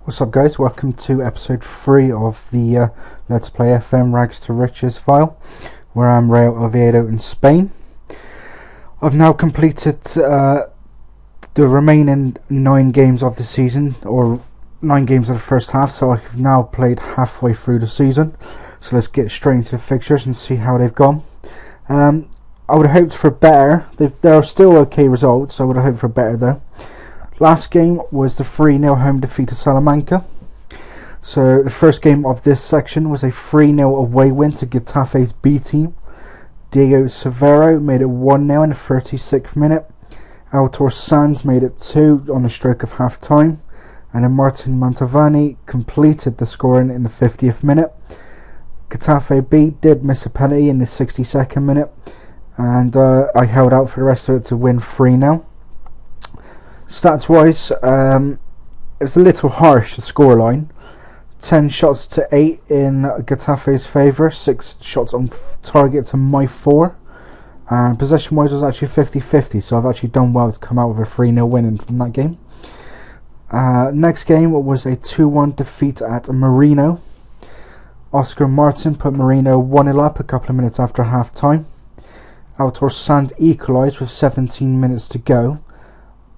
What's up guys, welcome to episode 3 of the Let's Play FM Rags to Riches file, where I'm Real Oviedo in Spain. I've now completed the remaining 9 games of the season, or 9 games of the first half, so I've now played halfway through the season. So let's get straight into the fixtures and see how they've gone. I would have hoped for better. There are still okay results, so I would have hoped for better though. Last game was the 3-0 home defeat to Salamanca. So the first game of this section was a 3-0 away win to Getafe's B team. Diego Severo made it 1-0 in the 36th minute. Altor Sanz made it 2 on the stroke of half time. And then Martin Mantovani completed the scoring in the 50th minute. Getafe B did miss a penalty in the 62nd minute. And I held out for the rest of it to win 3-0. Stats wise, it's a little harsh, the scoreline. 10 shots to 8 in Getafe's favour, 6 shots on target to my 4. And possession wise was actually 50-50, so I've actually done well to come out with a 3-0 win from that game. Next game was a 2-1 defeat at Marino. Oscar Martin put Marino 1-0 up a couple of minutes after half time. Altor Sanz equalised with 17 minutes to go.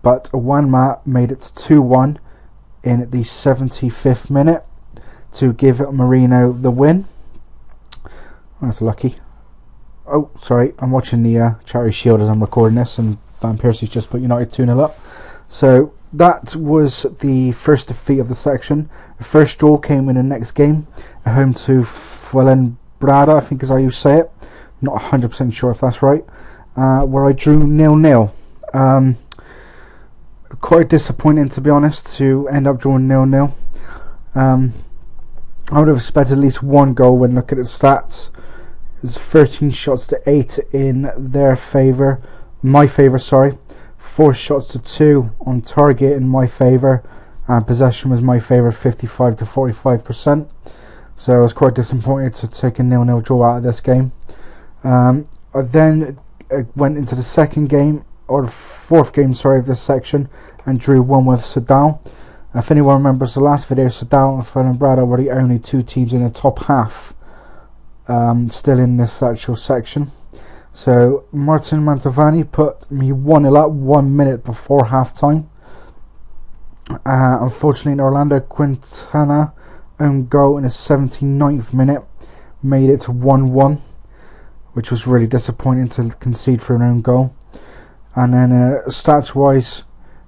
But Wanma made it 2-1 in the 75th minute to give Marino the win. That's lucky. Oh, sorry, I'm watching the Charity Shield as I'm recording this, and Van Persie's just put United 2-0 up. So that was the first defeat of the section. The first draw came in the next game, at home to Fuenlabrada, I think is how you say it. Not 100% sure if that's right. Where I drew 0-0. Quite disappointing, to be honest, to end up drawing 0-0. I would have expected at least one goal when looking at the stats. It was 13 shots to 8 in their favour, my favour, sorry. 4 shots to 2 on target in my favour, and possession was my favour, 55 to 45%. So I was quite disappointed to take a 0-0 draw out of this game. I then went into the second game, or the fourth game, sorry, of this section, and drew 1 with Sadal. If anyone remembers the last video, Sadal and Fuenlabrada were the only 2 teams in the top half still in this actual section. So Martin Mantovani put me 1-0 up 1 minute before half time. Unfortunately, an Orlando Quintana own goal in the 79th minute made it to 1-1, which was really disappointing to concede for an own goal. And then stats wise,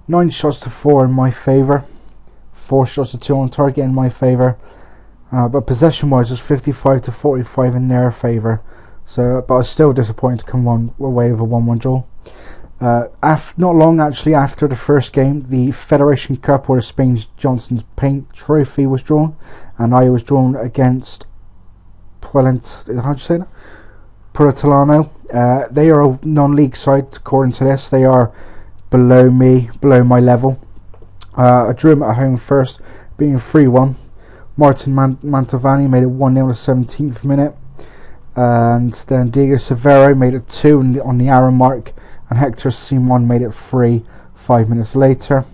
9 shots to 4 in my favour, 4 shots to 2 on target in my favour, but possession wise was 55 to 45 in their favour. So, but I was still disappointed to come away with a 1-1 draw. Not long actually after the first game, the Federation Cup, or the Spain's Johnson's Paint Trophy, was drawn, and I was drawn against Puertollano. They are a non-league side according to this. They are below me, below my level. I drew them at home first, being 3-1. Martin Mantovani made it 1-0 in the 17th minute, and then Diego Severo made it 2 on the hour mark, and Hector Simon made it 3 5 minutes later.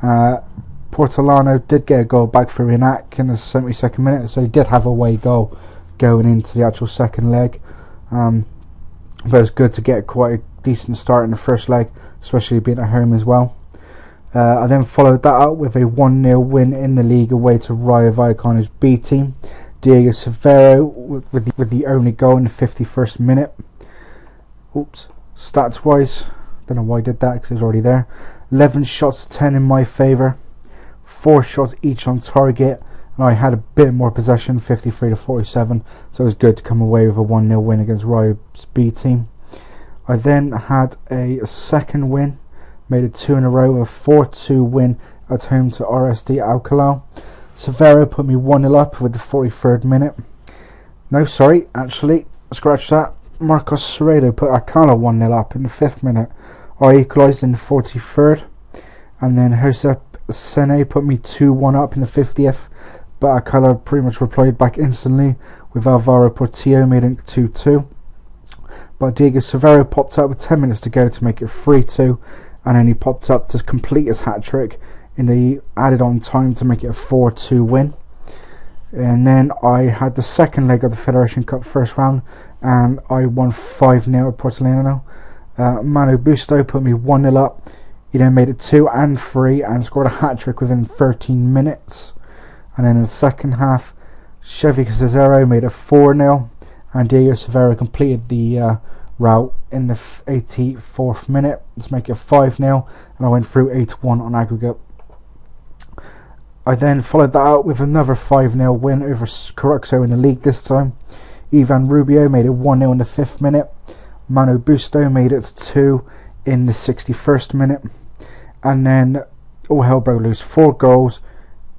Puertollano did get a goal back for Renac in the 72nd minute, so he did have a away goal going into the actual second leg. But it was good to get quite a decent start in the first leg, especially being at home as well. I then followed that up with a 1-0 win in the league away to Rayo Vallecano's B team. Diego Severo with the only goal in the 51st minute. Oops. Stats wise, don't know why I did that because it was already there. 11 shots to 10 in my favour, 4 shots each on target. And I had a bit more possession, 53 to 47, so it was good to come away with a 1-0 win against Rayo's B team. I then had a second win, made it 2 in a row, a 4-2 win at home to RSD Alcalá. Severo put me 1-0 up with the 43rd minute. No, sorry, actually, scratch that. Marcos Serrado put Alcalá 1-0 up in the 5th minute. I equalised in the 43rd, and then Josep Sene put me 2-1 up in the 50th. But Alcalá pretty much replied back instantly with Alvaro Portillo made it 2-2. But Diego Severo popped up with 10 minutes to go to make it 3-2, and then he popped up to complete his hat-trick in the added on time to make it a 4-2 win. And then I had the second leg of the Federation Cup first round, and I won 5-0 at Portolano. Manu Busto put me 1-0 up. He then made it 2 and 3 and scored a hat-trick within 13 minutes. And then in the second half, Chevy Cesaro made it 4-0, and Diego Severo completed the route in the 84th minute to make it 5-0, and I went through 8-1 on aggregate. I then followed that out with another 5-0 win over Caruxo in the league this time. Ivan Rubio made it 1-0 in the 5th minute. Manu Busto made it 2 in the 61st minute. And then all hell broke loose. 4 goals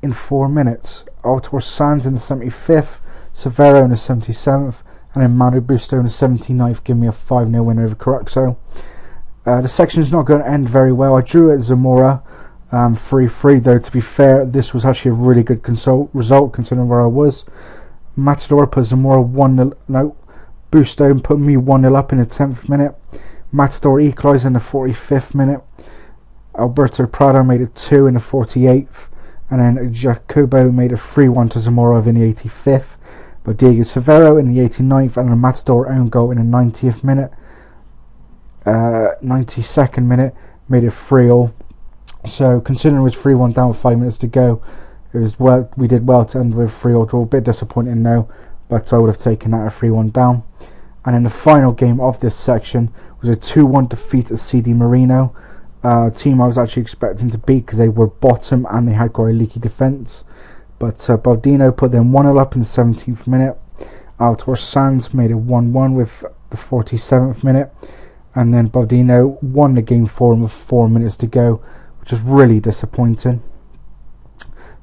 in 4 minutes. Altor Sands in the 75th, Severo in the 77th, and then Manu Busto in the 79th giving me a 5-0 win over Caruxo. The section's not going to end very well. I drew at Zamora 3-3, though to be fair this was actually a really good result considering where I was. Matador put Zamora 1-0, no, Busto put me 1-0 up in the 10th minute. Matador equalised in the 45th minute. Alberto Prado made it 2 in the 48th, and then Jacobo made it 3-1 to Zamora in the 85th. But Diego Severo in the 89th, and a Matador own goal in the 90th minute, 92nd minute made it 3-3. So considering it was 3-1 down with 5 minutes to go, it was well. We did well to end with 3-3 draw. A bit disappointing though, but I would have taken that at 3-1 down. And then the final game of this section was a 2-1 defeat at CD Marino. Team I was actually expecting to beat because they were bottom and they had quite a leaky defence. But Baldino put them 1-0 up in the 17th minute. Altor Sands made it 1-1 with the 47th minute. And then Baldino won the game for him with 4 minutes to go, which was really disappointing.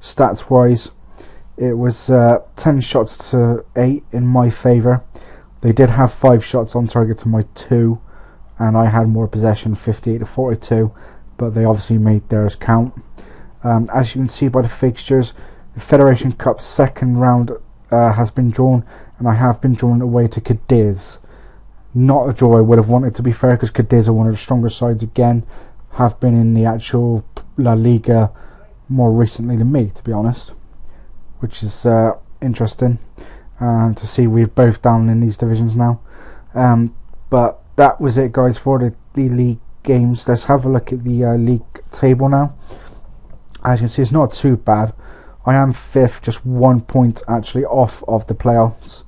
Stats wise, it was 10 shots to 8 in my favour. They did have 5 shots on target to my 2, and I had more possession, 58 to 42, but they obviously made theirs count. As you can see by the fixtures, the Federation Cup second round has been drawn, and I have been drawn away to Cadiz. Not a draw I would have wanted, to be fair, because Cadiz are one of the stronger sides again, have been in the actual La Liga more recently than me, to be honest, which is interesting to see we're both down in these divisions now. But that was it, guys, for the league games. Let's have a look at the league table now. As you can see, it's not too bad. I am 5th, just 1 point actually off of the playoffs,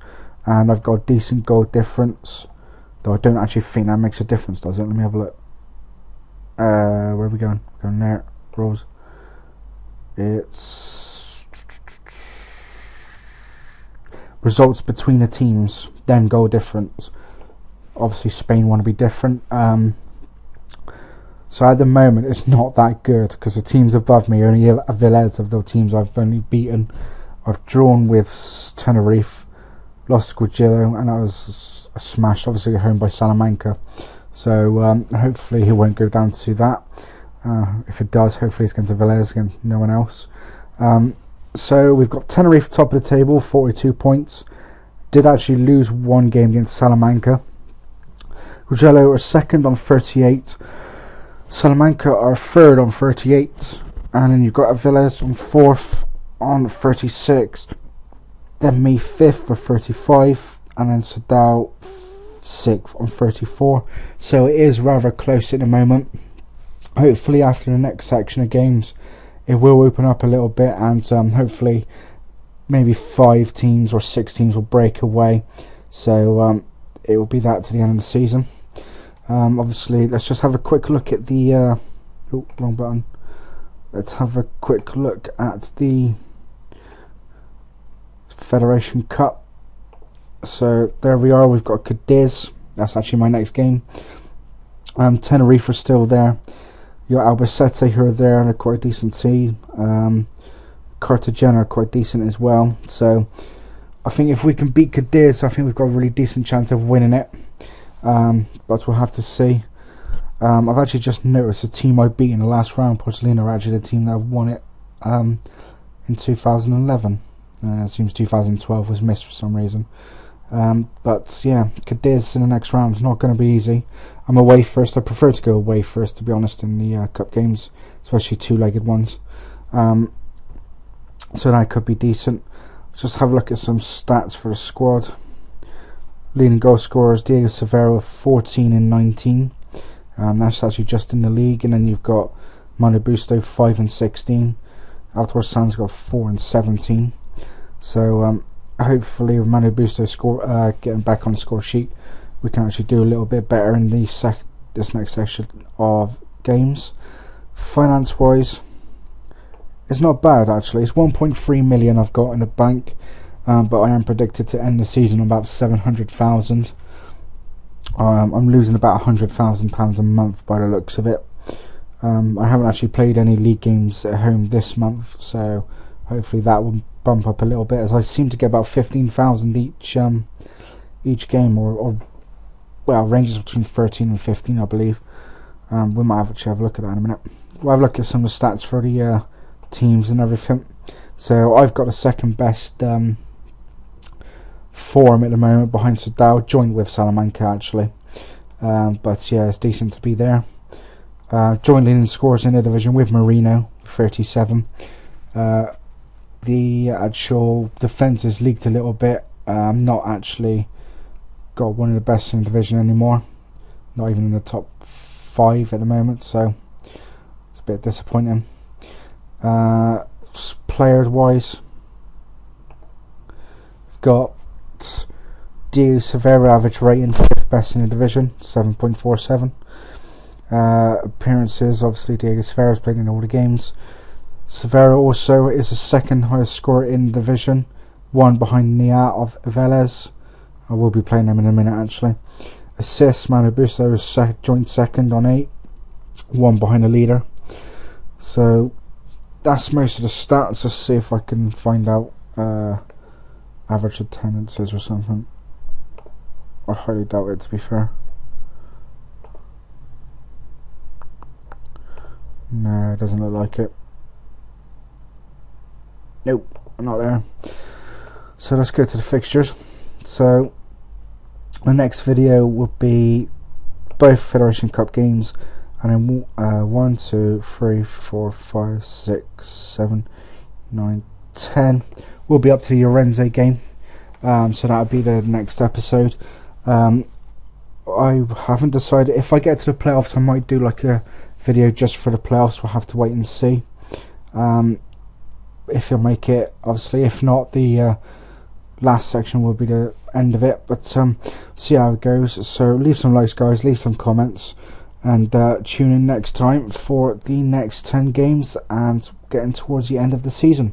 and I've got a decent goal difference, though I don't actually think that makes a difference, does it? Let me have a look. Where are we going? We're going there. Rose. It's results between the teams, then goal difference. Obviously Spain want to be different. So at the moment it's not that good because the teams above me, only Avilés of the teams I've only beaten. I've drawn with Tenerife, lost Guajillo, and that was a smash, obviously home by Salamanca. So hopefully he won't go down to that. If it does, hopefully it's going to Vélez against no one else. So we've got Tenerife top of the table, 42 points. Did actually lose 1 game against Salamanca. Guajillo are second on 38. Salamanca are third on 38. And then you've got Vélez on 4th on 36. Then me 5th for 35. And then Sadao 6th on 34. So it is rather close at the moment. Hopefully after the next section of games it will open up a little bit, and hopefully maybe 5 teams or 6 teams will break away. So it will be that to the end of the season. Obviously let's just have a quick look at the oh, wrong button. Let's have a quick look at the Federation Cup. So there we are, we've got Cadiz, that's actually my next game. Tenerife are still there. You got Albacete who are there and are quite a decent team. Cartagena are quite decent as well. So I think if we can beat Cadiz, I think we've got a really decent chance of winning it. But we'll have to see. I've actually just noticed the team I beat in the last round, Portolano, are actually the team that won it in 2011. It seems 2012 was missed for some reason. But yeah, Cadiz in the next round is not going to be easy. I'm away first. I prefer to go away first, to be honest, in the cup games, especially 2-legged ones. So that could be decent. Just have a look at some stats for the squad. Leading goal scorers, Diego Severo 14 and 19. That's actually just in the league. And then you've got Manu Busto 5 and 16. Altor Sanz got 4 and 17. So hopefully with Manu Busto getting back on the score sheet, we can actually do a little bit better in this next section of games. Finance wise, it's not bad actually. It's 1.3 million I've got in the bank, but I am predicted to end the season on about 700,000. I'm losing about £100,000 a month by the looks of it. I haven't actually played any league games at home this month, so hopefully that will bump up a little bit, as I seem to get about 15,000 each game, or well, ranges between 13 and 15 I believe. We might actually have a look at that in a minute. We'll have a look at some of the stats for the teams and everything. So I've got the second best form at the moment behind Sadao, joined with Salamanca actually. But yeah, it's decent to be there. Joint leading scores in the division with Marino, 37. The actual defence is leaked a little bit. Not actually got one of the best in the division anymore. Not even in the top 5 at the moment, so it's a bit disappointing. Player wise, we've got Diego Severo average rating, 5th best in the division, 7.47. Appearances, obviously Diego Severo's played in all the games. Severo also is the 2nd highest scorer in the division, 1 behind Nia of Vélez. I will be playing them in a minute actually. Assists, Manu Busto is joint 2nd on 8, 1 behind the leader. So that's most of the stats. Let's see if I can find out average attendances or something. I highly doubt it, to be fair. No, it doesn't look like it. Nope, not there. So let's go to the fixtures. So the next video will be both Federation Cup games, and then 1, 2, 3, 4, 5, 6, 7, 9, 10 will be up to the Orense game. So that'll be the next episode. I haven't decided. If I get to the playoffs, I might do like a video just for the playoffs. We'll have to wait and see. If you'll make it, obviously. If not, the last section will be the end of it. But see how it goes. So leave some likes, guys. Leave some comments, and tune in next time for the next 10 games and getting towards the end of the season.